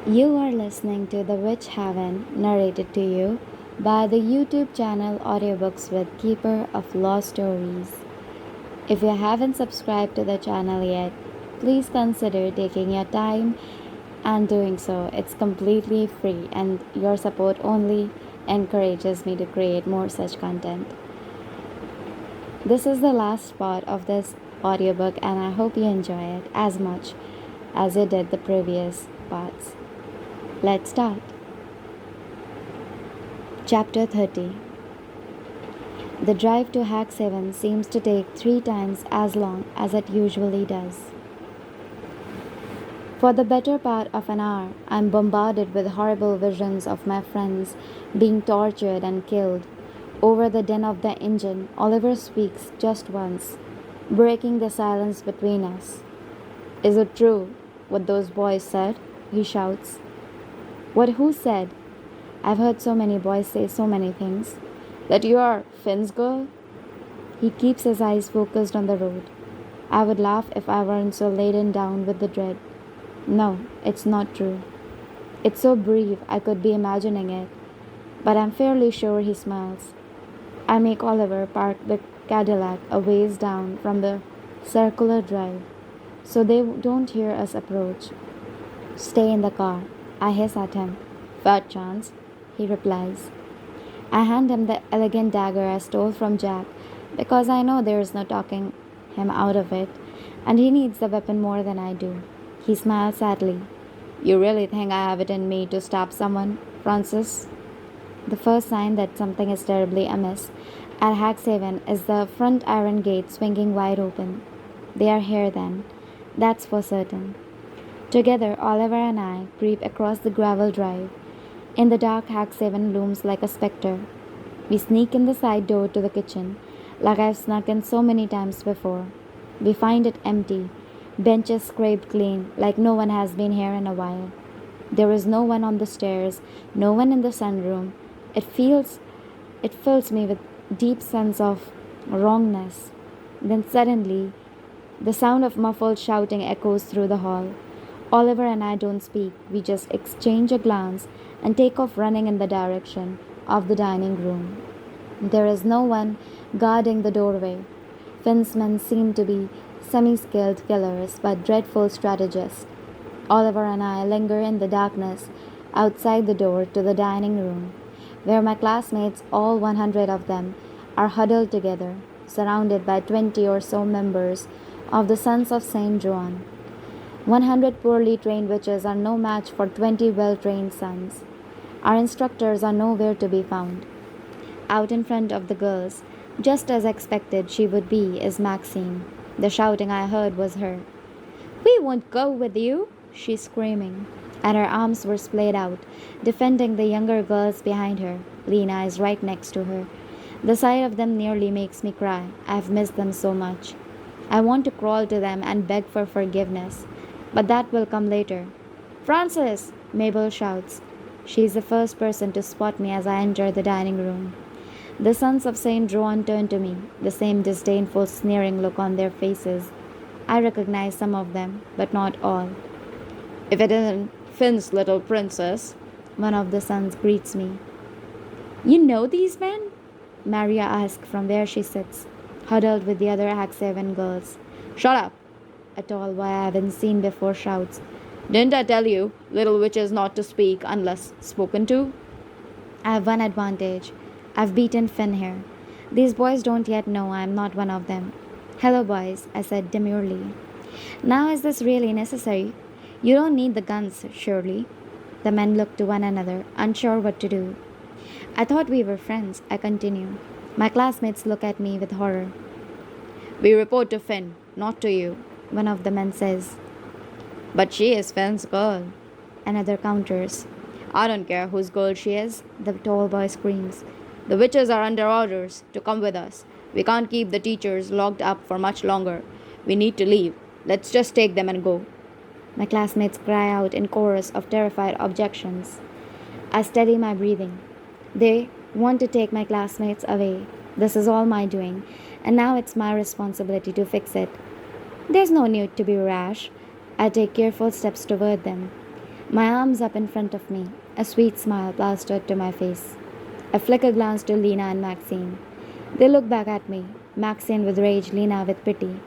You are listening to The Witch Haven, narrated to you by the YouTube channel Audiobooks with Keeper of Lost Stories. If you haven't subscribed to the channel yet, please consider taking your time and doing so. It's completely free, and your support only encourages me to create more such content. This is the last part of this audiobook, and I hope you enjoy it as much as you did the previous parts. Let's start. Chapter 30. The drive to Hack 7 seems to take 3 times as long as it usually does. For the better part of an hour, I am bombarded with horrible visions of my friends being tortured and killed. Over the din of the engine, Oliver speaks just once, breaking the silence between us. "Is it true what those boys said?" he shouts. "What who said?" "I've heard so many boys say so many things." "That you are Finn's girl?" He keeps his eyes focused on the road. I would laugh if I weren't so laden down with the dread. No, it's not true. It's so brief I could be imagining it, but I'm fairly sure he smiles. I make Oliver park the Cadillac a ways down from the circular drive, so they don't hear us approach. "Stay in the car," I hiss at him. "Fat chance," he replies. I hand him the elegant dagger I stole from Jack, because I know there is no talking him out of it, and he needs the weapon more than I do. He smiles sadly. "You really think I have it in me to stab someone, Francis?" The first sign that something is terribly amiss at Hacksaven is the front iron gate swinging wide open. They are here then, that's for certain. Together, Oliver and I creep across the gravel drive. In the dark, Hacksaven looms like a spectre. We sneak in the side door to the kitchen, like I've snuck in so many times before. We find it empty, benches scraped clean, like no one has been here in a while. There is no one on the stairs, no one in the sunroom. It fills me with deep sense of wrongness. Then suddenly, the sound of muffled shouting echoes through the hall. Oliver and I don't speak. We just exchange a glance and take off running in the direction of the dining room. There is no one guarding the doorway. Finn's men seem to be semi-skilled killers but dreadful strategists. Oliver and I linger in the darkness outside the door to the dining room, where my classmates, all 100 of them, are huddled together, surrounded by 20 or so members of the Sons of St. John. 100 poorly trained witches are no match for 20 well-trained sons. Our instructors are nowhere to be found. Out in front of the girls, just as expected she would be, is Maxine. The shouting I heard was her. "We won't go with you!" she's screaming, and her arms were splayed out, defending the younger girls behind her. Lena is right next to her. The sight of them nearly makes me cry. I've missed them so much. I want to crawl to them and beg for forgiveness, but that will come later. "Francis!" Mabel shouts. She is the first person to spot me as I enter the dining room. The Sons of St. John turn to me, the same disdainful, sneering look on their faces. I recognize some of them, but not all. "If it isn't Finn's little princess," one of the sons greets me. "You know these men?" Maria asks from where she sits, huddled with the other Hack7 girls. "Shut up!" A tall boy I haven't seen before shouts. "Didn't I tell you, little witches, not to speak unless spoken to?" I have one advantage. I've beaten Finn here. These boys don't yet know I am not one of them. "Hello, boys," I said demurely. "Now is this really necessary? You don't need the guns, surely?" The men looked to one another, unsure what to do. "I thought we were friends," I continue. My classmates look at me with horror. "We report to Finn, not to you," one of the men says. "But she is Finn's girl," another counters. "I don't care whose girl she is," the tall boy screams. "The witches are under orders to come with us. We can't keep the teachers locked up for much longer. We need to leave. Let's just take them and go." My classmates cry out in chorus of terrified objections. I steady my breathing. They want to take my classmates away. This is all my doing, and now it's my responsibility to fix it. There's no need to be rash. I take careful steps toward them. My arms up in front of me, a sweet smile plastered to my face. I flick a glance to Lena and Maxine. They look back at me, Maxine with rage, Lena with pity.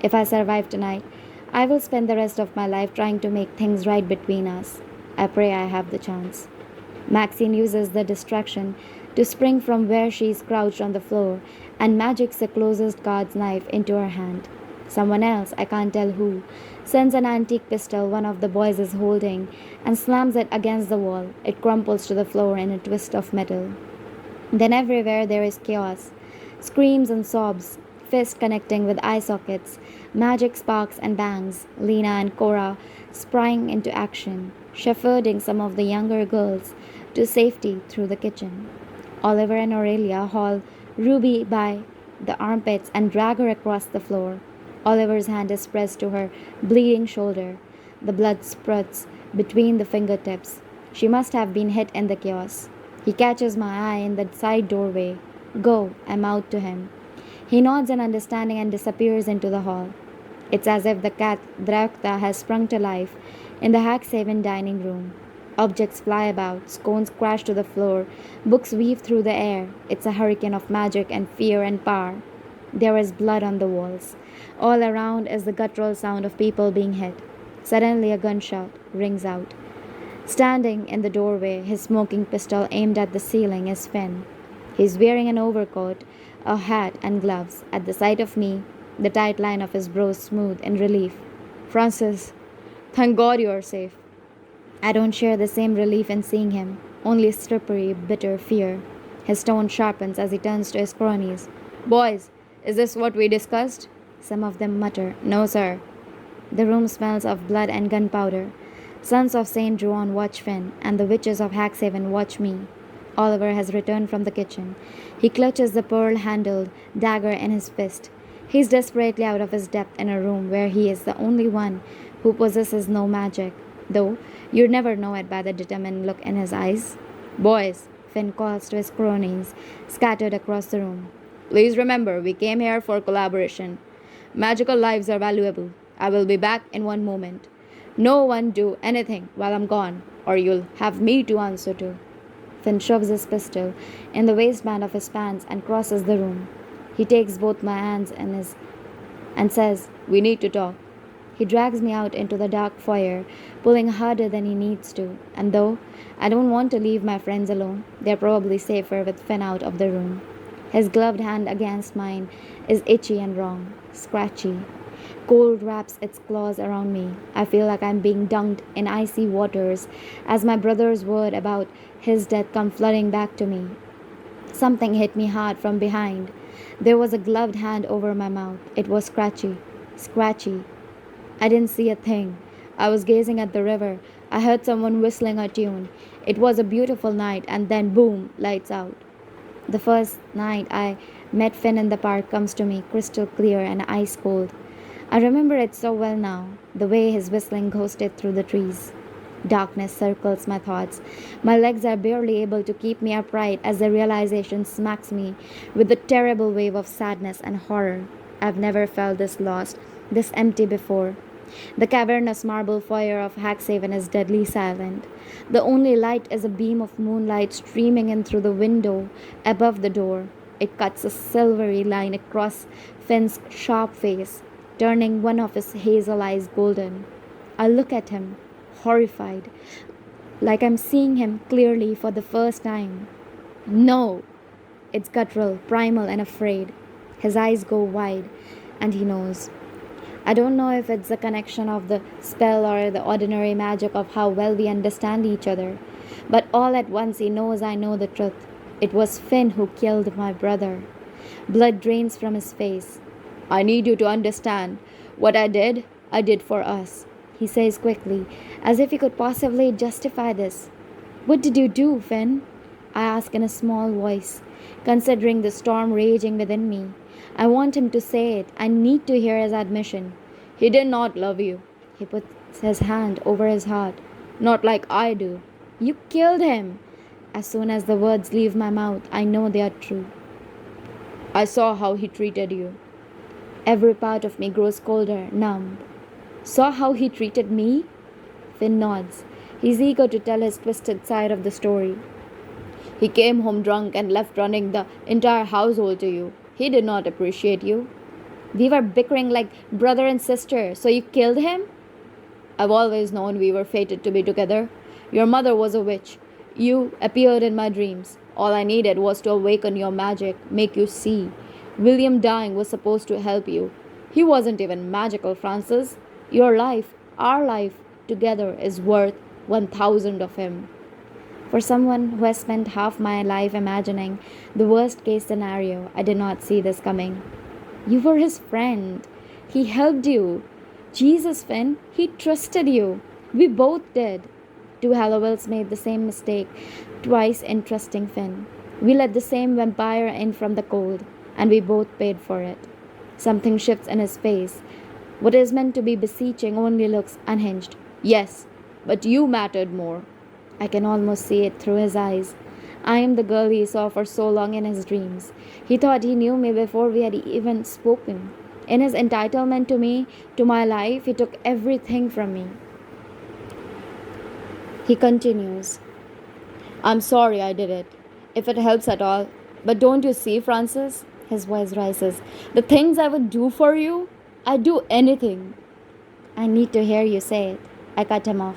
If I survive tonight, I will spend the rest of my life trying to make things right between us. I pray I have the chance. Maxine uses the distraction to spring from where she is crouched on the floor and magics the closest guard's knife into her hand. Someone else, I can't tell who, sends an antique pistol one of the boys is holding and slams it against the wall. It crumples to the floor in a twist of metal. Then everywhere there is chaos. Screams and sobs, fists connecting with eye sockets, magic sparks and bangs. Lena and Cora sprang into action, shepherding some of the younger girls to safety through the kitchen. Oliver and Aurelia haul Ruby by the armpits and drag her across the floor. Oliver's hand is pressed to her bleeding shoulder. The blood spurts between the fingertips. She must have been hit in the chaos. He catches my eye in the side doorway. Go, I'm out to him. He nods in understanding and disappears into the hall. It's as if the cat Drakta has sprung to life in the Hacksaven dining room. Objects fly about, scones crash to the floor, books weave through the air. It's a hurricane of magic and fear and power. There is blood on the walls. All around is the guttural sound of people being hit. Suddenly a gunshot rings out. Standing in the doorway, his smoking pistol aimed at the ceiling, is Finn. He's wearing an overcoat, a hat, and gloves. At the sight of me, the tight line of his brows smooth in relief. Francis, thank God you are safe. I don't share the same relief in seeing him, only slippery, bitter fear. His tone sharpens as he turns to his cronies. Boys, is this what we discussed? Some of them mutter, No, sir. The room smells of blood and gunpowder. Sons of St. John watch Finn, and the witches of Hacksaven watch me. Oliver has returned from the kitchen. He clutches the pearl-handled dagger in his fist. He's desperately out of his depth in a room where he is the only one who possesses no magic, though you'd never know it by the determined look in his eyes. Boys, Finn calls to his cronies, scattered across the room. Please remember, we came here for collaboration. Magical lives are valuable. I will be back in one moment. No one do anything while I'm gone, or you'll have me to answer to. Finn shoves his pistol in the waistband of his pants and crosses the room. He takes both my hands in his and says, We need to talk. He drags me out into the dark foyer, pulling harder than he needs to, and though I don't want to leave my friends alone, they're probably safer with Finn out of the room. His gloved hand against mine is itchy and wrong, scratchy. Cold wraps its claws around me. I feel like I'm being dunked in icy waters as my brother's word about his death come flooding back to me. Something hit me hard from behind. There was a gloved hand over my mouth. It was scratchy. I didn't see a thing. I was gazing at the river. I heard someone whistling a tune. It was a beautiful night, and then boom, lights out. The first night I met Finn in the park comes to me crystal clear and ice cold. I remember it so well now, the way his whistling ghosted through the trees. Darkness circles my thoughts. My legs are barely able to keep me upright as the realization smacks me with a terrible wave of sadness and horror. I've never felt this lost, this empty before. The cavernous marble foyer of Hacksaven is deadly silent. The only light is a beam of moonlight streaming in through the window above the door. It cuts a silvery line across Finn's sharp face, turning one of his hazel eyes golden. I look at him, horrified, like I'm seeing him clearly for the first time. No! It's guttural, primal, and afraid. His eyes go wide, and he knows. I don't know if it's the connection of the spell or the ordinary magic of how well we understand each other, but all at once he knows I know the truth. It was Finn who killed my brother. Blood drains from his face. I need you to understand. What I did for us, he says quickly, as if he could possibly justify this. What did you do, Finn? I ask in a small voice, considering the storm raging within me. I want him to say it. I need to hear his admission. He did not love you. He puts his hand over his heart. Not like I do. You killed him. As soon as the words leave my mouth, I know they are true. I saw how he treated you. Every part of me grows colder, numb. Saw how he treated me? Finn nods. He's eager to tell his twisted side of the story. He came home drunk and left running the entire household to you. He did not appreciate you. We were bickering like brother and sister, so you killed him? I've always known we were fated to be together. Your mother was a witch. You appeared in my dreams. All I needed was to awaken your magic, make you see. William dying was supposed to help you. He wasn't even magical, Francis. Your life, our life, together is worth 1,000 of him. For someone who has spent half my life imagining the worst case scenario, I did not see this coming. You were his friend. He helped you. Jesus, Finn, he trusted you. We both did. Two Hallowells made the same mistake twice in trusting Finn. We let the same vampire in from the cold, and we both paid for it. Something shifts in his face. What is meant to be beseeching only looks unhinged. Yes, but you mattered more. I can almost see it through his eyes. I am the girl he saw for so long in his dreams. He thought he knew me before we had even spoken. In his entitlement to me, to my life, he took everything from me. He continues, I'm sorry I did it, if it helps at all. But don't you see, Francis? His voice rises. The things I would do for you, I'd do anything. I need to hear you say it. I cut him off.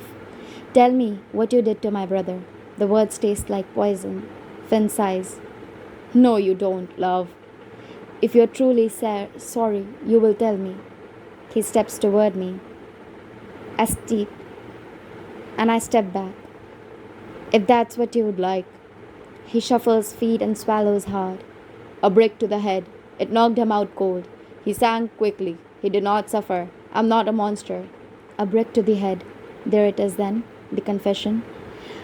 Tell me what you did to my brother. The words taste like poison. Finn sighs. No, you don't, love. If you're truly sorry, you will tell me. He steps toward me. I steep, and I step back. If that's what you would like. He shuffles feet and swallows hard. A brick to the head. It knocked him out cold. He sank quickly. He did not suffer. I'm not a monster. A brick to the head. There it is then, the confession.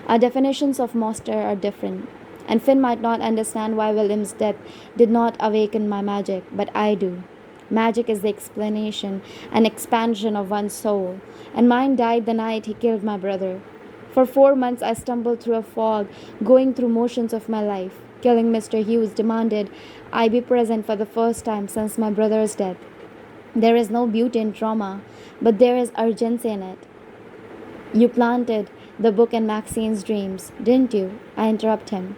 Our definitions of monster are different. And Finn might not understand why William's death did not awaken my magic, but I do. Magic is the explanation and expansion of one's soul, and mine died the night he killed my brother. For 4 months I stumbled through a fog, going through motions of my life. Killing Mr. Hughes demanded I be present for the first time since my brother's death. There is no beauty in trauma, but there is urgency in it. You planted the book in Maxine's dreams, didn't you? I interrupt him.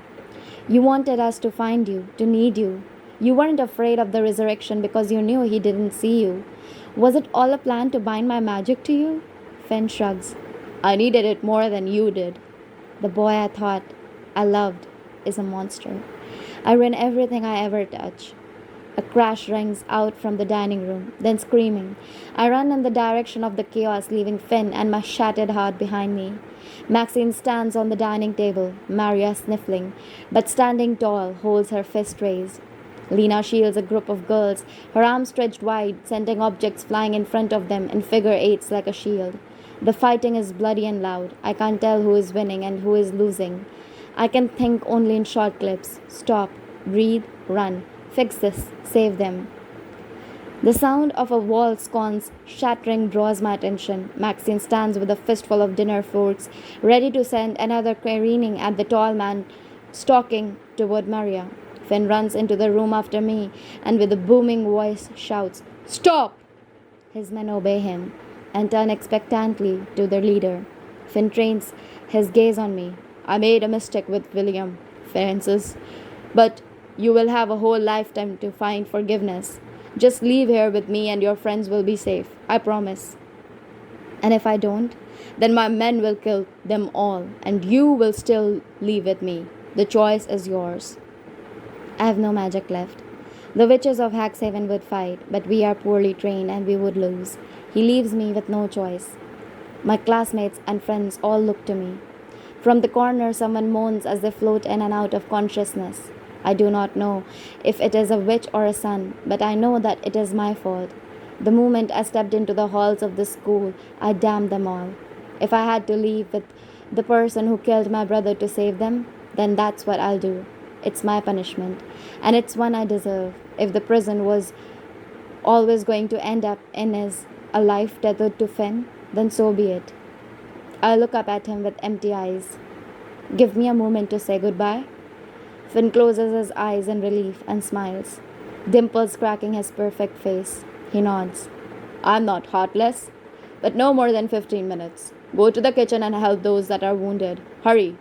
You wanted us to find you, to need you. You weren't afraid of the resurrection because you knew he didn't see you. Was it all a plan to bind my magic to you? Finn shrugs. I needed it more than you did. The boy I thought I loved is a monster. I ruin everything I ever touch. A crash rings out from the dining room, then screaming. I run in the direction of the chaos, leaving Finn and my shattered heart behind me. Maxine stands on the dining table, Maria sniffling, but standing tall, holds her fist raised. Lena shields a group of girls, her arms stretched wide, sending objects flying in front of them in figure eights like a shield. The fighting is bloody and loud. I can't tell who is winning and who is losing. I can think only in short clips. Stop, breathe, run. Fix this, save them. The sound of a wall scones shattering draws my attention. Maxine stands with a fistful of dinner forks, ready to send another careening at the tall man stalking toward Maria. Finn runs into the room after me and with a booming voice shouts, Stop! His men obey him and turn expectantly to their leader. Finn trains his gaze on me. I made a mistake with William, Francis, but you will have a whole lifetime to find forgiveness. Just leave here with me and your friends will be safe. I promise. And if I don't, then my men will kill them all and you will still leave with me. The choice is yours. I have no magic left. The witches of Haxhaven would fight, but we are poorly trained and we would lose. He leaves me with no choice. My classmates and friends all look to me. From the corner, someone moans as they float in and out of consciousness. I do not know if it is a witch or a son, but I know that it is my fault. The moment I stepped into the halls of the school, I damned them all. If I had to leave with the person who killed my brother to save them, then that's what I'll do. It's my punishment, and it's one I deserve. If the prison was always going to end up in as a life tethered to Finn, then so be it. I look up at him with empty eyes. Give me a moment to say goodbye. Finn closes his eyes in relief and smiles, dimples cracking his perfect face. He nods. I'm not heartless, but no more than 15 minutes. Go to the kitchen and help those that are wounded. Hurry.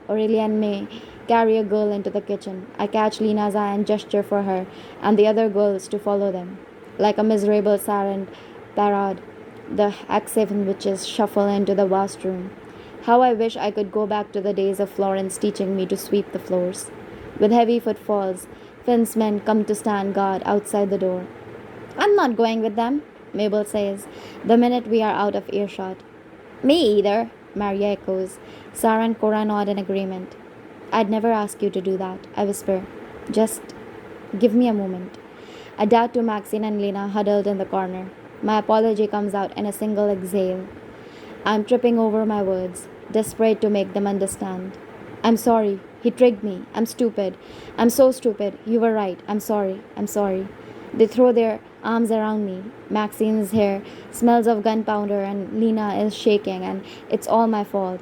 Aurelia and May carry a girl into the kitchen. I catch Lena's eye and gesture for her and the other girls to follow them. Like a miserable siren parade, the Hack-7 witches shuffle into the vast room. How I wish I could go back to the days of Florence teaching me to sweep the floors. With heavy footfalls, Finn's men come to stand guard outside the door. I'm not going with them, Mabel says, the minute we are out of earshot. Me either, Maria echoes. Sarah and Cora nod in agreement. I'd never ask you to do that, I whisper. Just give me a moment. I dart to Maxine and Lena huddled in the corner. My apology comes out in a single exhale. I'm tripping over my words, desperate to make them understand. I'm sorry. He tricked me. I'm stupid. I'm so stupid. You were right. I'm sorry. I'm sorry. They throw their arms around me. Maxine's hair smells of gunpowder and Lena is shaking and it's all my fault.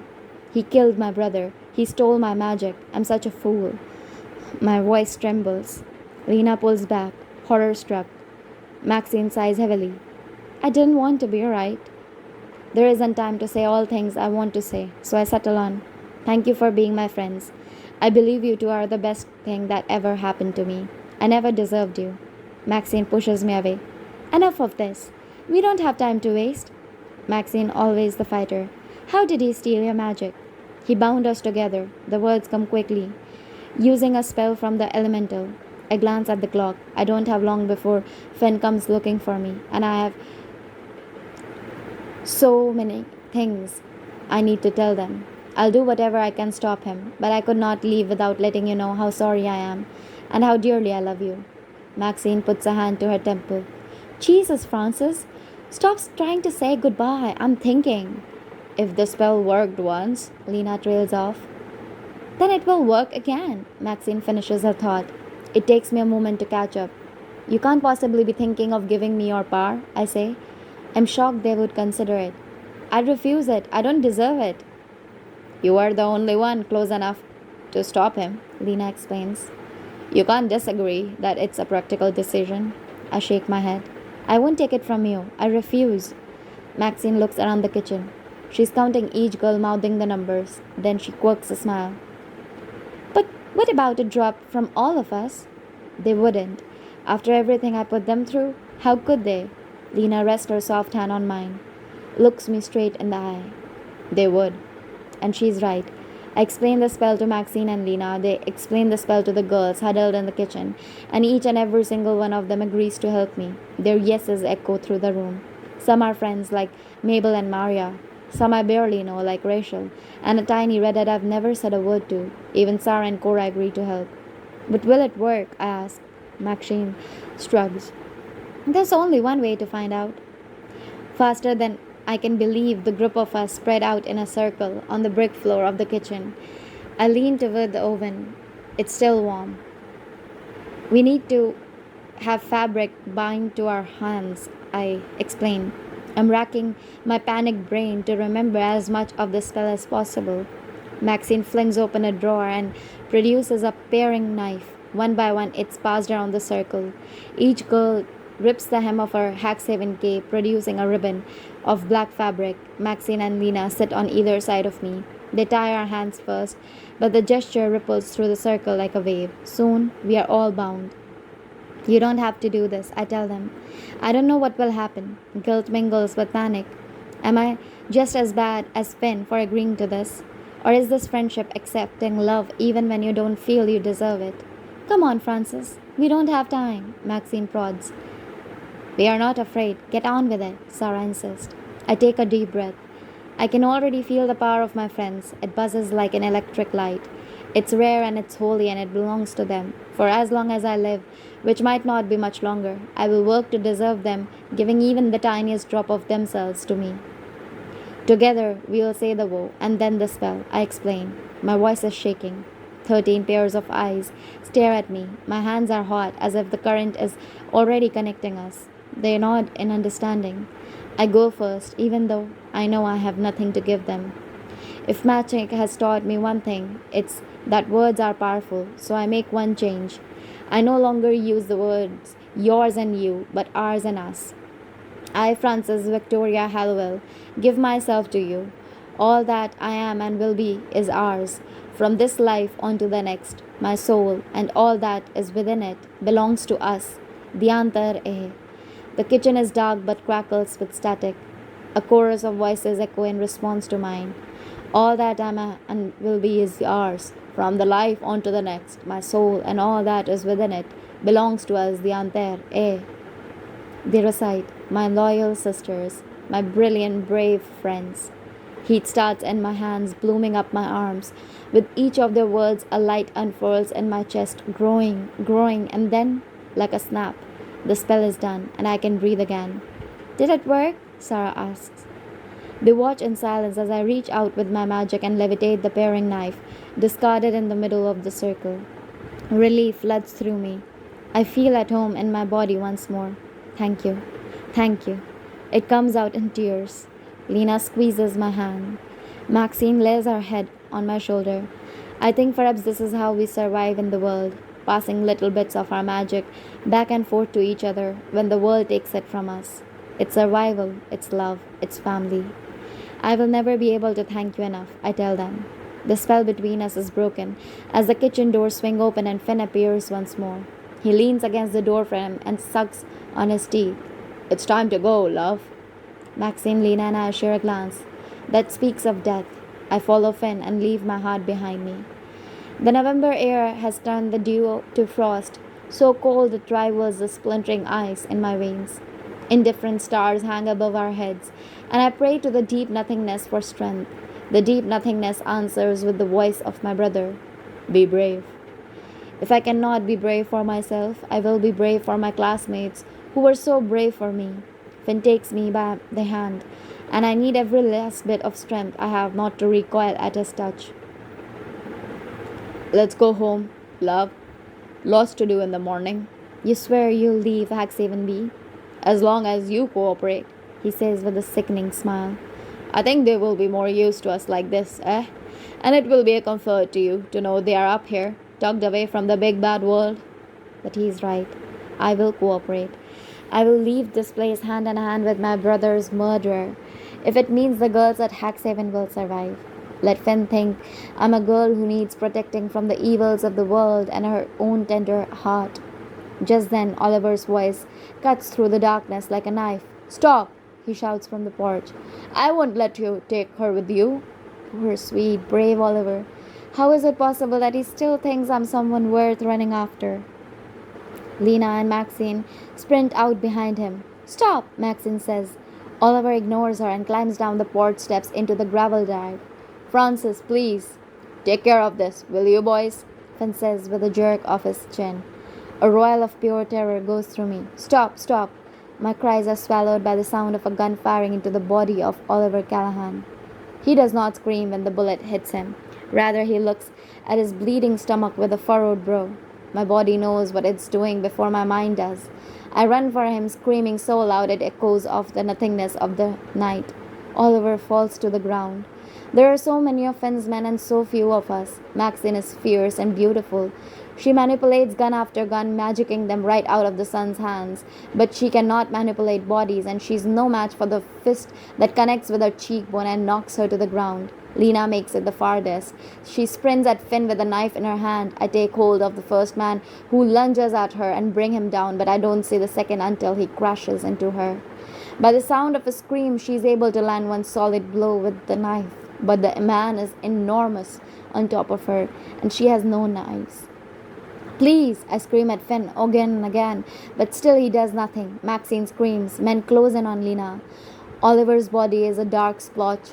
He killed my brother. He stole my magic. I'm such a fool. My voice trembles. Lena pulls back, horror struck. Maxine sighs heavily. I didn't want to be right. There isn't time to say all things I want to say, so I settle on. Thank you for being my friends. I believe you two are the best thing that ever happened to me. I never deserved you. Maxine pushes me away. Enough of this. We don't have time to waste. Maxine, always the fighter. How did he steal your magic? He bound us together. The words come quickly. Using a spell from the elemental. I glance at the clock. I don't have long before Finn comes looking for me, and I have so many things I need to tell them. I'll do whatever I can stop him, but I could not leave without letting you know how sorry I am and how dearly I love you. Maxine puts a hand to her temple. Jesus, Francis, stop trying to say goodbye. I'm thinking. If the spell worked once, Lena trails off. Then it will work again, Maxine finishes her thought. It takes me a moment to catch up. You can't possibly be thinking of giving me your power, I say. I'm shocked they would consider it. I'd refuse it. I don't deserve it. You are the only one close enough to stop him, Lena explains. You can't disagree that it's a practical decision. I shake my head. I won't take it from you. I refuse. Maxine looks around the kitchen. She's counting each girl, mouthing the numbers. Then she quirks a smile. But what about a drop from all of us? They wouldn't. After everything I put them through, how could they? Lena rests her soft hand on mine, looks me straight in the eye. They would. And she's right. I explain the spell to Maxine and Lena. They explain the spell to the girls huddled in the kitchen, and each and every single one of them agrees to help me. Their yeses echo through the room. Some are friends like Mabel and Maria. Some I barely know like Rachel, and a tiny redhead I've never said a word to. Even Sarah and Cora agree to help. But will it work? I ask. Maxine shrugs. There's only one way to find out. Faster than I can believe, the group of us spread out in a circle on the brick floor of the kitchen. I lean toward the oven. It's still warm. We need to have fabric bind to our hands, I explain. I'm racking my panicked brain to remember as much of the spell as possible. Maxine flings open a drawer and produces a paring knife. One by one, it's passed around the circle. Each girl rips the hem of her Hack-7 cape, producing a ribbon of black fabric. Maxine and Lena sit on either side of me. They tie our hands first, but the gesture ripples through the circle like a wave. Soon, we are all bound. You don't have to do this, I tell them. I don't know what will happen. Guilt mingles with panic. Am I just as bad as Finn for agreeing to this? Or is this friendship accepting love even when you don't feel you deserve it? Come on, Francis. We don't have time, Maxine prods. We are not afraid. Get on with it, Sarah insists. I take a deep breath. I can already feel the power of my friends. It buzzes like an electric light. It's rare and it's holy and it belongs to them. For as long as I live, which might not be much longer, I will work to deserve them, giving even the tiniest drop of themselves to me. Together, we will say the vow, and then the spell, I explain. My voice is shaking. 13 pairs of eyes stare at me. My hands are hot, as if the current is already connecting us. They nod in understanding. I go first, even though I know I have nothing to give them. If magic has taught me one thing, it's that words are powerful, so I make one change. I no longer use the words yours and you, but ours and us. I, Frances Victoria Hallowell, give myself to you. All that I am and will be is ours. From this life on to the next, my soul and all that is within it belongs to us. The Antar Eh. The kitchen is dark but crackles with static. A chorus of voices echo in response to mine. All that I am and will be is ours. From the life on to the next, my soul and all that is within it belongs to us. The Antar Eh. They recite, my loyal sisters, my brilliant, brave friends. Heat starts in my hands, blooming up my arms. With each of their words, a light unfurls in my chest, growing, growing, and then, like a snap, the spell is done, and I can breathe again. Did it work? Sarah asks. They watch in silence as I reach out with my magic and levitate the paring knife, discarded in the middle of the circle. Relief floods through me. I feel at home in my body once more. Thank you. Thank you. It comes out in tears. Lena squeezes my hand. Maxine lays her head on my shoulder. I think perhaps this is how we survive in the world, passing little bits of our magic back and forth to each other when the world takes it from us. It's survival, it's love, it's family. I will never be able to thank you enough, I tell them. The spell between us is broken as the kitchen doors swing open and Finn appears once more. He leans against the door frame and sucks on his teeth. It's time to go, love. Maxine, Lena, and I share a glance that speaks of death. I follow Finn and leave my heart behind me. The November air has turned the dew to frost, so cold it rivals the splintering ice in my veins. Indifferent stars hang above our heads, and I pray to the deep nothingness for strength. The deep nothingness answers with the voice of my brother. Be brave. If I cannot be brave for myself, I will be brave for my classmates who were so brave for me. Finn takes me by the hand, and I need every last bit of strength I have not to recoil at his touch. Let's go home, love. Lots to do in the morning. You swear you'll leave Hacksaven B? As long as you cooperate, he says with a sickening smile. I think they will be more used to us like this, eh? And it will be a comfort to you to know they are up here, tucked away from the big bad world. But he's right. I will cooperate. I will leave this place hand in hand with my brother's murderer, if it means the girls at Hacksaven will survive. Let Finn think I'm a girl who needs protecting from the evils of the world and her own tender heart. Just then, Oliver's voice cuts through the darkness like a knife. Stop, he shouts from the porch. I won't let you take her with you. Poor, sweet, brave Oliver. How is it possible that he still thinks I'm someone worth running after? Lena and Maxine sprint out behind him. Stop, Maxine says. Oliver ignores her and climbs down the porch steps into the gravel drive. Frances, please. Take care of this, will you, boys? Finn says with a jerk of his chin. A royal of pure terror goes through me. Stop, stop. My cries are swallowed by the sound of a gun firing into the body of Oliver Callahan. He does not scream when the bullet hits him. Rather, he looks at his bleeding stomach with a furrowed brow. My body knows what it's doing before my mind does. I run for him, screaming so loud it echoes off the nothingness of the night. Oliver falls to the ground. There are so many of Finn's men and so few of us. Maxine is fierce and beautiful. She manipulates gun after gun, magicking them right out of the sun's hands. But she cannot manipulate bodies, and she's no match for the fist that connects with her cheekbone and knocks her to the ground. Lena makes it the farthest. She sprints at Finn with a knife in her hand. I take hold of the first man who lunges at her and bring him down, but I don't see the second until he crashes into her. By the sound of a scream, she is able to land one solid blow with the knife. But the man is enormous on top of her, and she has no knives. Please, I scream at Finn again and again, but still he does nothing. Maxine screams. Men close in on Lena. Oliver's body is a dark splotch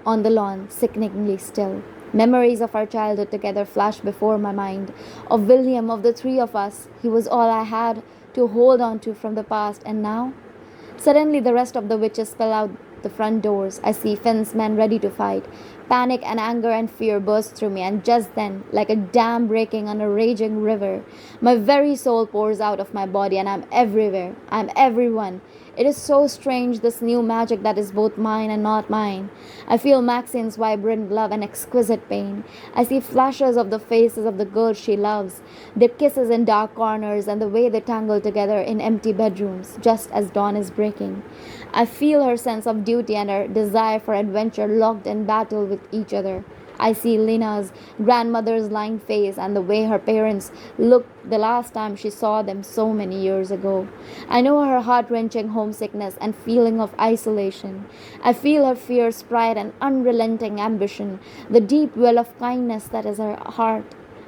on the lawn, sickeningly still. Memories of our childhood together flash before my mind. Of William, of the three of us. He was all I had to hold on to from the past, and now? Suddenly the rest of the witches spill out the front doors. I see Finn's men ready to fight. Panic and anger and fear burst through me, and just then, like a dam breaking on a raging river, my very soul pours out of my body, and I'm everywhere. I'm everyone. It is so strange, this new magic that is both mine and not mine. I feel Maxine's vibrant love and exquisite pain. I see flashes of the faces of the girls she loves, their kisses in dark corners, and the way they tangle together in empty bedrooms, just as dawn is breaking. I feel her sense of duty and her desire for adventure locked in battle with each other. I see Lena's grandmother's lined face and the way her parents looked the last time she saw them so many years ago. I know her heart wrenching homesickness and feeling of isolation. I feel her fierce pride and unrelenting ambition, the deep well of kindness that is her heart.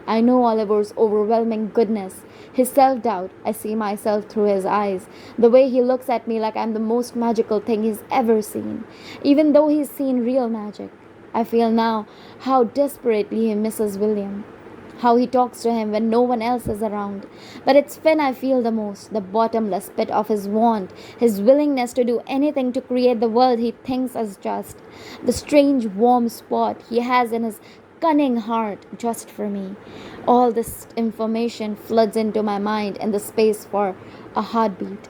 I know Oliver's overwhelming goodness, his self doubt. I see myself through his eyes, the way he looks at me like I'm the most magical thing he's ever seen, even though he's seen real magic. I feel now how desperately he misses William, how he talks to him when no one else is around. But it's Finn I feel the most, the bottomless pit of his want, his willingness to do anything to create the world he thinks as just, the strange warm spot he has in his cunning heart just for me. All this information floods into my mind in the space for a heartbeat.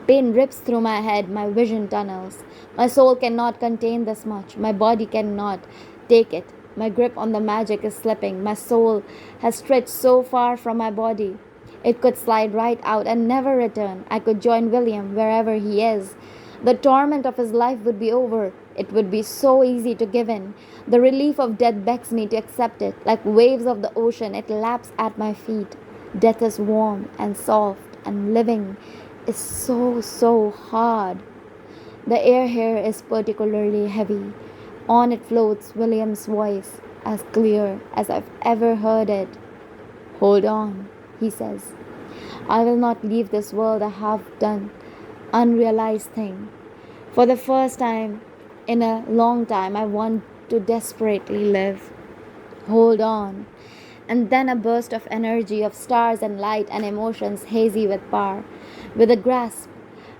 Pain rips through my head, my vision tunnels. My soul cannot contain this much. My body cannot take it. My grip on the magic is slipping. My soul has stretched so far from my body. It could slide right out and never return. I could join William wherever he is. The torment of his life would be over. It would be so easy to give in. The relief of death begs me to accept it. Like waves of the ocean, it laps at my feet. Death is warm and soft and living is so hard. The air here is particularly heavy. On it floats William's voice, as clear as I've ever heard it. Hold on, he says. I will not leave this world a half done, unrealized thing. For the first time in a long time, I want to desperately live. Hold on. And then a burst of energy, of stars and light and emotions hazy with power. With a grasp,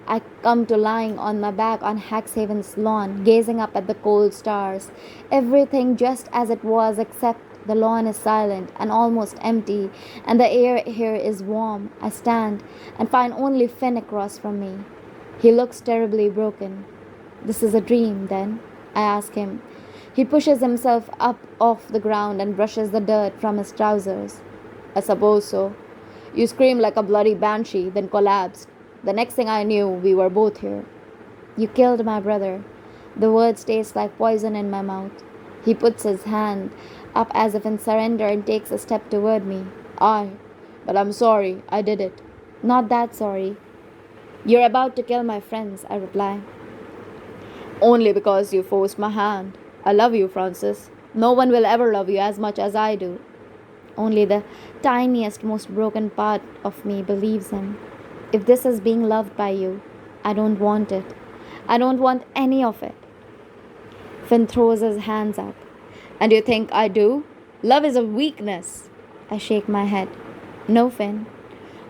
I come to lying on my back on Haxhaven's lawn, gazing up at the cold stars. Everything just as it was, except the lawn is silent and almost empty, and the air here is warm. I stand and find only Finn across from me. He looks terribly broken. This is a dream, then? I ask him. He pushes himself up off the ground and brushes the dirt from his trousers. I suppose so. You screamed like a bloody banshee, then collapsed. The next thing I knew, we were both here. You killed my brother. The words taste like poison in my mouth. He puts his hand up as if in surrender and takes a step toward me. But I'm sorry, I did it. Not that sorry. You're about to kill my friends, I reply. Only because you forced my hand. I love you, Francis. No one will ever love you as much as I do. Only the tiniest, most broken part of me believes him. If this is being loved by you, I don't want it. I don't want any of it. Finn throws his hands up. And you think I do? Love is a weakness. I shake my head. No, Finn.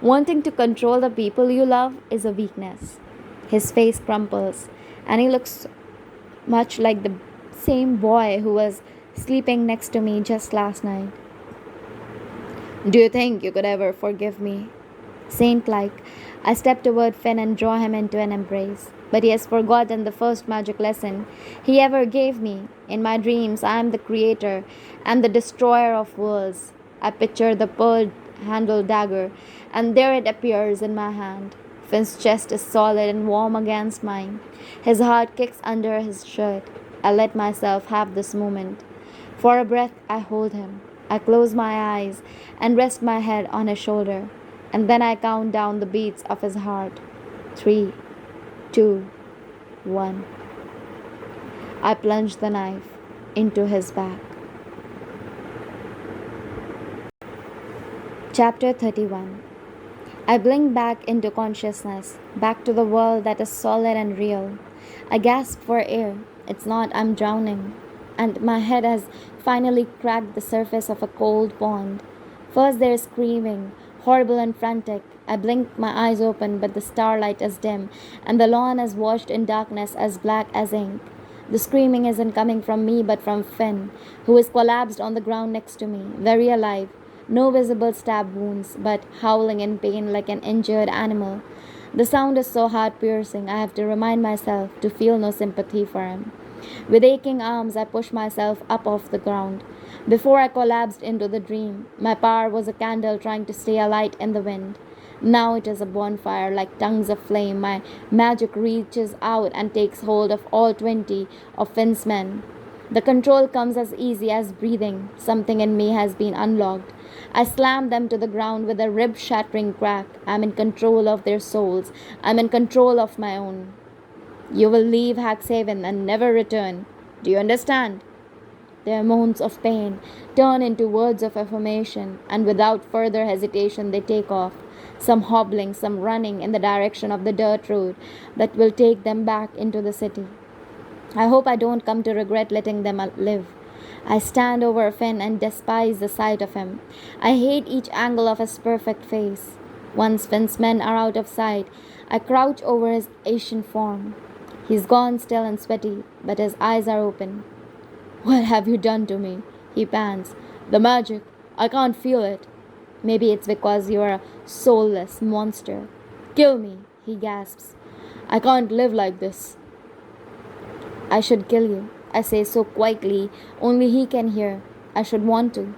Wanting to control the people you love is a weakness. His face crumples, and he looks much like the same boy who was sleeping next to me just last night. Do you think you could ever forgive me? Saint-like, I step toward Finn and draw him into an embrace. But he has forgotten the first magic lesson he ever gave me. In my dreams, I am the creator and the destroyer of worlds. I picture the pearl-handled dagger, and there it appears in my hand. Finn's chest is solid and warm against mine. His heart kicks under his shirt. I let myself have this moment. For a breath, I hold him. I close my eyes and rest my head on his shoulder. And then I count down the beats of his heart. 3, 2, 1. I plunge the knife into his back. Chapter 31. I blink back into consciousness, back to the world that is solid and real. I gasp for air. It's not, I'm drowning. And my head has finally cracked the surface of a cold pond. First there is screaming, horrible and frantic. I blink my eyes open, but the starlight is dim, and the lawn is washed in darkness as black as ink. The screaming isn't coming from me, but from Finn, who is collapsed on the ground next to me, very alive. No visible stab wounds, but howling in pain like an injured animal. The sound is so heart piercing, I have to remind myself to feel no sympathy for him. With aching arms, I push myself up off the ground. Before I collapsed into the dream, my power was a candle trying to stay alight in the wind. Now it is a bonfire like tongues of flame. My magic reaches out and takes hold of all 20 of Finn's men. The control comes as easy as breathing. Something in me has been unlocked. I slam them to the ground with a rib shattering crack. I'm in control of their souls. I'm in control of my own. You will leave Haxhaven and never return. Do you understand? Their moans of pain turn into words of affirmation, and without further hesitation they take off, some hobbling, some running in the direction of the dirt road that will take them back into the city. I hope I don't come to regret letting them live. I stand over Finn and despise the sight of him. I hate each angle of his perfect face. Once Finn's men are out of sight, I crouch over his ashen form. He's gone still and sweaty, but his eyes are open. What have you done to me? He pants. The magic. I can't feel it. Maybe it's because you're a soulless monster. Kill me, he gasps. I can't live like this. I should kill you, I say so quietly, only he can hear. I should want to.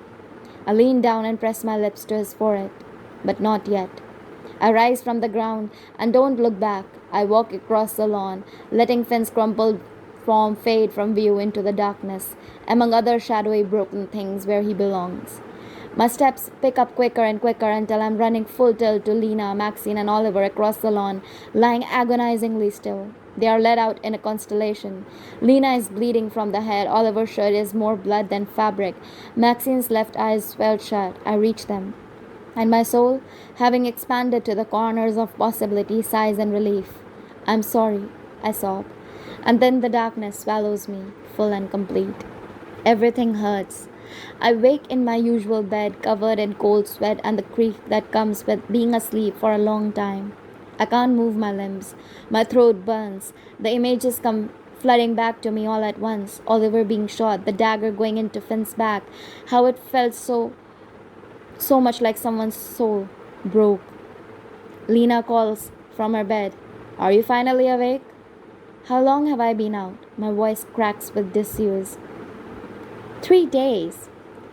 I lean down and press my lips to his forehead, but not yet. I rise from the ground and don't look back. I walk across the lawn, letting Finn's crumpled form fade from view into the darkness, among other shadowy broken things where he belongs. My steps pick up quicker and quicker until I'm running full tilt to Lena, Maxine, and Oliver across the lawn, lying agonizingly still. They are led out in a constellation. Lena is bleeding from the head. Oliver's shirt is more blood than fabric. Maxine's left eye is swelled shut. I reach them. And my soul, having expanded to the corners of possibility, sighs in relief. I'm sorry, I sob. And then the darkness swallows me, full and complete. Everything hurts. I wake in my usual bed, covered in cold sweat and the creak that comes with being asleep for a long time. I can't move my limbs. My throat burns. The images come flooding back to me all at once. Oliver being shot, the dagger going into Finn's back. How it felt so much like someone's soul broke. Lena calls from her bed. Are you finally awake? How long have I been out? My voice cracks with disuse. 3 days,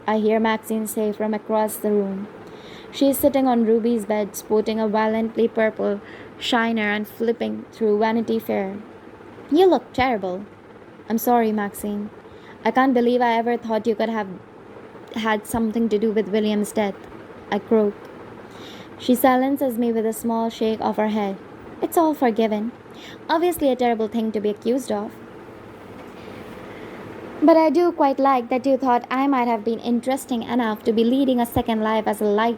I hear Maxine say from across the room. She is sitting on Ruby's bed, sporting a violently purple shiner and flipping through Vanity Fair. You look terrible. I'm sorry, Maxine. I can't believe I ever thought you could have had something to do with William's death. I croak. She silences me with a small shake of her head. It's all forgiven. Obviously a terrible thing to be accused of. But I do quite like that you thought I might have been interesting enough to be leading a second life as a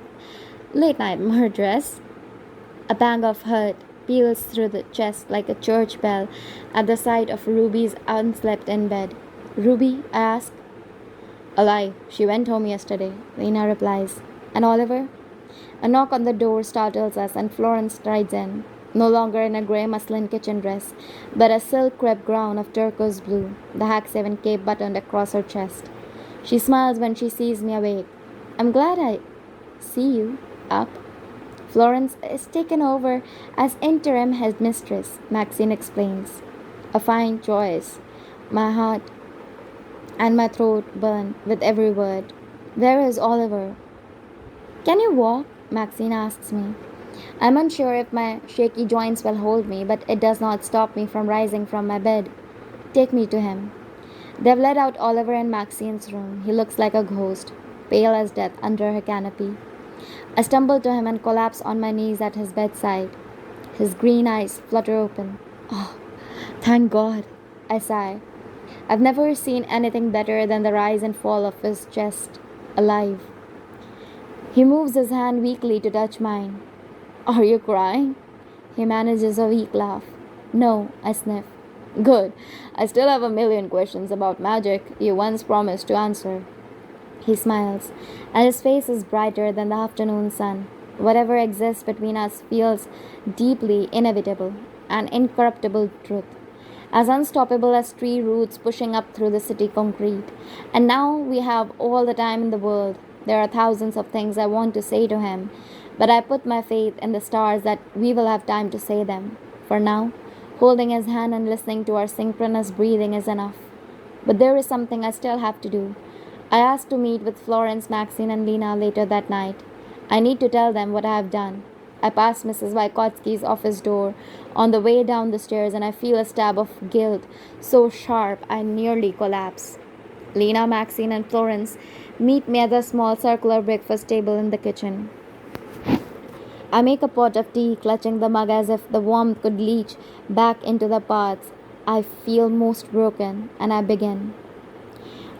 late-night murderess. A pang of hurt peals through the chest like a church bell at the sight of Ruby's unslept in bed. Ruby, I ask. Alive. She went home yesterday, Lena replies. And Oliver? A knock on the door startles us and Florence strides in, no longer in a grey muslin kitchen dress, but a silk crepe gown of turquoise blue, the Haxhaven cape buttoned across her chest. She smiles when she sees me awake. I'm glad I see you up. Florence is taken over as interim headmistress, Maxine explains. A fine choice. My heart and my throat burn with every word. Where is Oliver? Can you walk? Maxine asks me. I'm unsure if my shaky joints will hold me, but it does not stop me from rising from my bed. Take me to him. They've let out Oliver in Maxine's room. He looks like a ghost, pale as death under her canopy. I stumble to him and collapse on my knees at his bedside. His green eyes flutter open. Oh, thank God, I sigh. I've never seen anything better than the rise and fall of his chest, alive. He moves his hand weakly to touch mine. Are you crying? He manages a weak laugh. No, I sniff. Good. I still have a million questions about magic you once promised to answer. He smiles, and his face is brighter than the afternoon sun. Whatever exists between us feels deeply inevitable, an incorruptible truth, as unstoppable as tree roots pushing up through the city concrete. And now we have all the time in the world. There are thousands of things I want to say to him, But I put my faith in the stars that we will have time to say them. For now, holding his hand and listening to our synchronous breathing is enough. But there is something I still have to do. I asked to meet with Florence, Maxine, and Lena later that night. I need to tell them what I have done. I pass Mrs. Vygotsky's office door on the way down the stairs and I feel a stab of guilt so sharp I nearly collapse. Lena, Maxine, and Florence meet me at the small circular breakfast table in the kitchen. I make a pot of tea, clutching the mug as if the warmth could leach back into the parts I feel most broken, and I begin.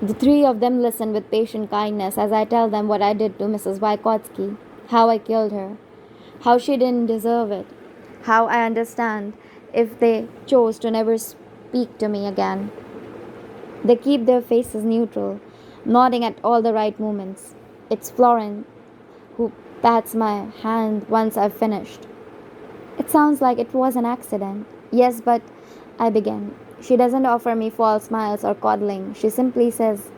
The three of them listen with patient kindness as I tell them what I did to Mrs. Vygotsky, how I killed her, how she didn't deserve it, how I understand if they chose to never speak to me again. They keep their faces neutral, nodding at all the right moments. It's Florence who pats my hand once I've finished. It sounds like it was an accident. Yes, but I begin. She doesn't offer me false smiles or coddling. She simply says,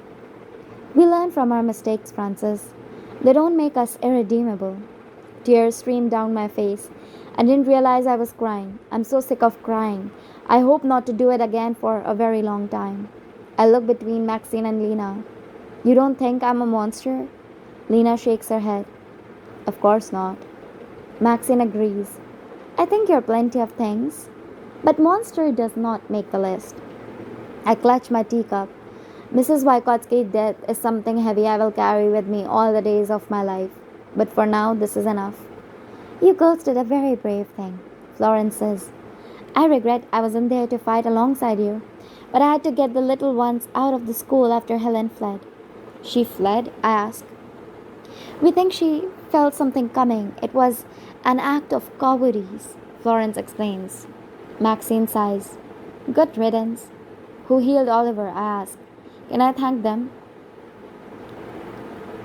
"We learn from our mistakes, Francis. They don't make us irredeemable." Tears streamed down my face. I didn't realize I was crying. I'm so sick of crying. I hope not to do it again for a very long time. I look between Maxine and Lena. "You don't think I'm a monster?" Lena shakes her head. "Of course not." Maxine agrees. "I think you're plenty of things, but monster does not make the list." I clutch my teacup. Mrs. Vygotsky's death is something heavy I will carry with me all the days of my life. But for now, this is enough. "You girls did a very brave thing," Florence says. "I regret I wasn't there to fight alongside you, but I had to get the little ones out of the school after Helen fled." "She fled?" I ask. "We think she felt something coming. It was an act of cowardice," Florence explains. Maxine sighs. "Good riddance." "Who healed Oliver?" I ask. "Can I thank them?"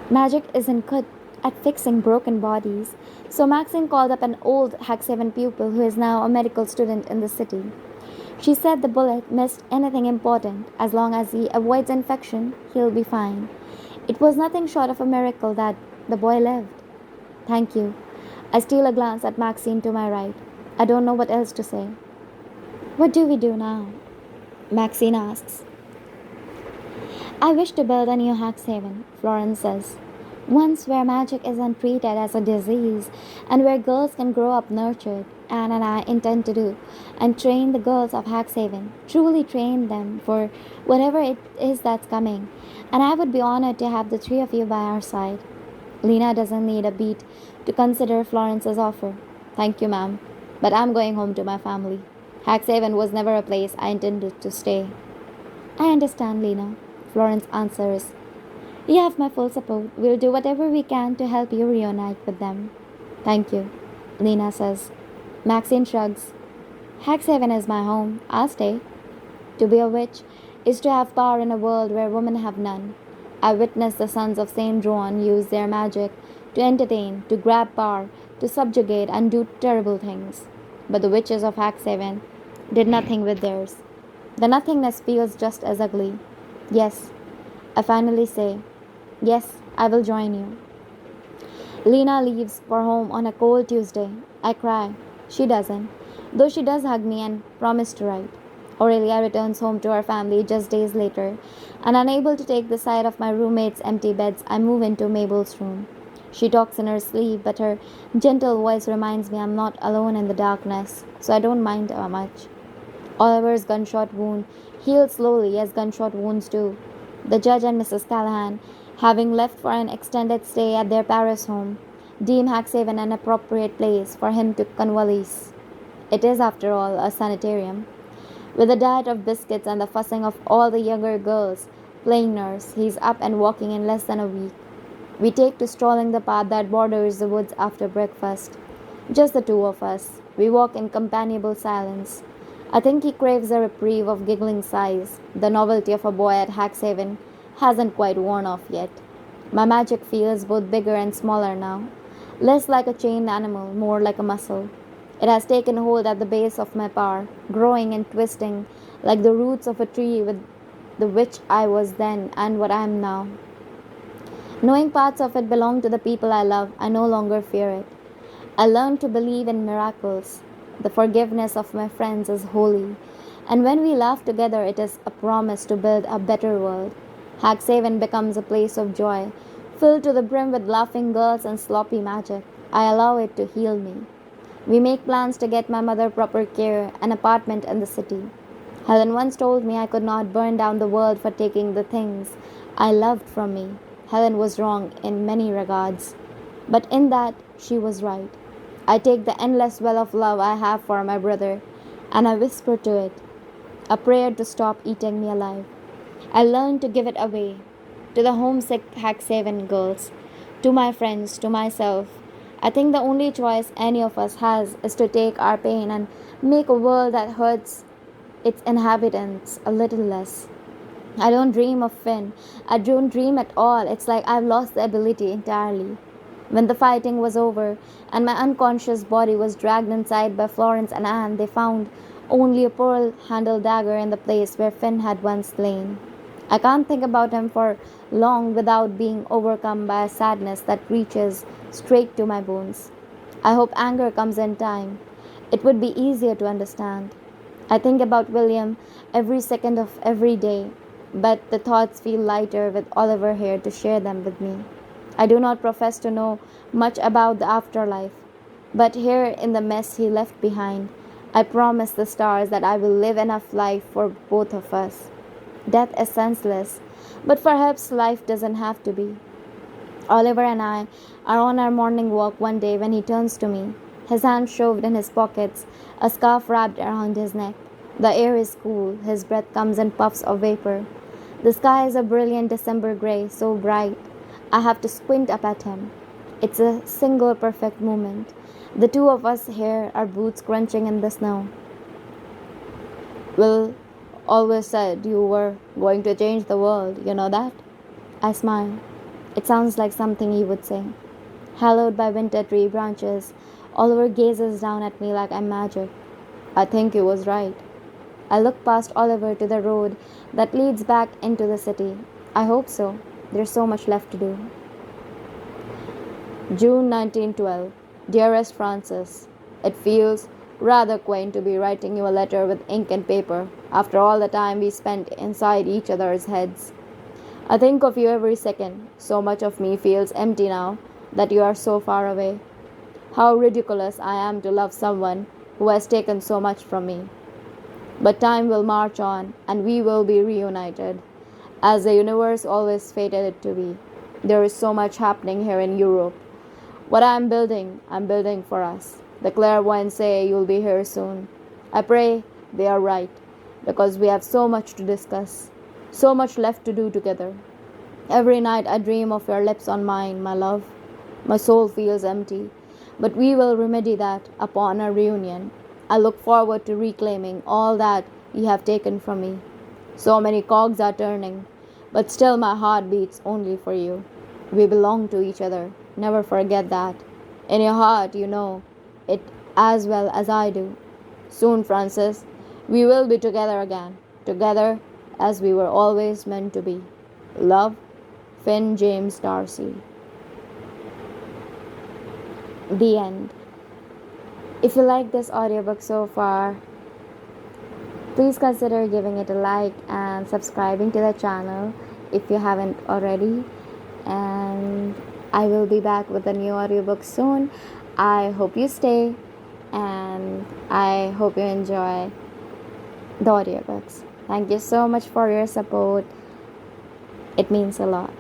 Magic isn't good at fixing broken bodies, so Maxine called up an old Hack7 pupil who is now a medical student in the city. She said the bullet missed anything important. As long as he avoids infection, he'll be fine. It was nothing short of a miracle that the boy lived. "Thank you." I steal a glance at Maxine to my right. I don't know what else to say. "What do we do now?" Maxine asks. "I wish to build a new Hack7, Florence says. Ones where magic isn't treated as a disease and where girls can grow up nurtured. Anne and I intend to do and train the girls of Hack7, truly train them for whatever it is that's coming. And I would be honored to have the three of you by our side." Lena doesn't need a beat to consider Florence's offer. "Thank you, ma'am, but I'm going home to my family. Hack7 was never a place I intended to stay." "I understand, Lena," Florence answers. "You have my full support. We'll do whatever we can to help you reunite with them." "Thank you," Lena says. Maxine shrugs. "Hack7 is my home. I'll stay." To be a witch is to have power in a world where women have none. I witnessed the sons of Saint John use their magic to entertain, to grab power, to subjugate and do terrible things. But the witches of Hack7 did nothing with theirs. The nothingness feels just as ugly. "Yes," I finally say. "Yes, I will join you." Lena leaves for home on a cold Tuesday. I cry. She doesn't, though she does hug me and promise to write. Aurelia returns home to her family just days later, and unable to take the sight of my roommate's empty beds, I move into Mabel's room. She talks in her sleep, but her gentle voice reminds me I'm not alone in the darkness, so I don't mind much. Oliver's gunshot wound healed slowly, as gunshot wounds do. The judge and Mrs. Callahan, having left for an extended stay at their Paris home, deem Hack7 an appropriate place for him to convalesce. It is, after all, a sanitarium. With a diet of biscuits and the fussing of all the younger girls playing nurse, he is up and walking in less than a week. We take to strolling the path that borders the woods after breakfast. Just the two of us. We walk in companionable silence. I think he craves a reprieve of giggling sighs. The novelty of a boy at Hack7 hasn't quite worn off yet. My magic feels both bigger and smaller now. Less like a chained animal, more like a muscle. It has taken hold at the base of my power, growing and twisting like the roots of a tree with the which I was then and what I am now. Knowing parts of it belong to the people I love, I no longer fear it. I learned to believe in miracles. The forgiveness of my friends is holy. And when we laugh together, it is a promise to build a better world. Hacksaven becomes a place of joy, filled to the brim with laughing girls and sloppy magic. I allow it to heal me. We make plans to get my mother proper care, an apartment in the city. Helen once told me I could not burn down the world for taking the things I loved from me. Helen was wrong in many regards, but in that she was right. I take the endless well of love I have for my brother and I whisper to it, a prayer to stop eating me alive. I learned to give it away to the homesick Hacksaven girls, to my friends, to myself. I think the only choice any of us has is to take our pain and make a world that hurts its inhabitants a little less. I don't dream of Finn. I don't dream at all. It's like I've lost the ability entirely. When the fighting was over and my unconscious body was dragged inside by Florence and Anne, they found only a pearl handled dagger in the place where Finn had once lain. I can't think about him for long without being overcome by a sadness that reaches straight to my bones. I hope anger comes in time. It would be easier to understand. I think about William every second of every day, but the thoughts feel lighter with Oliver here to share them with me. I do not profess to know much about the afterlife, but here in the mess he left behind, I promise the stars that I will live enough life for both of us. Death is senseless, but perhaps life doesn't have to be. Oliver and I are on our morning walk one day when he turns to me, his hands shoved in his pockets, a scarf wrapped around his neck. The air is cool, his breath comes in puffs of vapor. The sky is a brilliant December gray, so bright I have to squint up at him. It's a single perfect moment. The two of us here, our boots crunching in the snow. Will always said you were going to change the world, you know that? I smile. It sounds like something he would say. Hallowed by winter tree branches, Oliver gazes down at me like I'm magic. I think he was right. I look past Oliver to the road that leads back into the city. I hope so. There's so much left to do. June 1912. Dearest Frances, it feels rather quaint to be writing you a letter with ink and paper after all the time we spent inside each other's heads. I think of you every second. So much of me feels empty now that you are so far away. How ridiculous I am to love someone who has taken so much from me. But time will march on and we will be reunited, as the universe always fated it to be. There is so much happening here in Europe. What I'm building for us. The clairvoyants say you'll be here soon. I pray they are right, because we have so much to discuss, so much left to do together. Every night I dream of your lips on mine, my love. My soul feels empty, but we will remedy that upon our reunion. I look forward to reclaiming all that you have taken from me. So many cogs are turning, but still my heart beats only for you. We belong to each other. Never forget that. In your heart, you know it as well as I do. Soon, Frances, we will be together again, together as we were always meant to be. Love, Finn James Darcy. The end. If you like this audiobook so far, please consider giving it a like and subscribing to the channel if you haven't already. And I will be back with a new audiobook soon. I hope you stay and I hope you enjoy the audiobooks. Thank you so much for your support. It means a lot.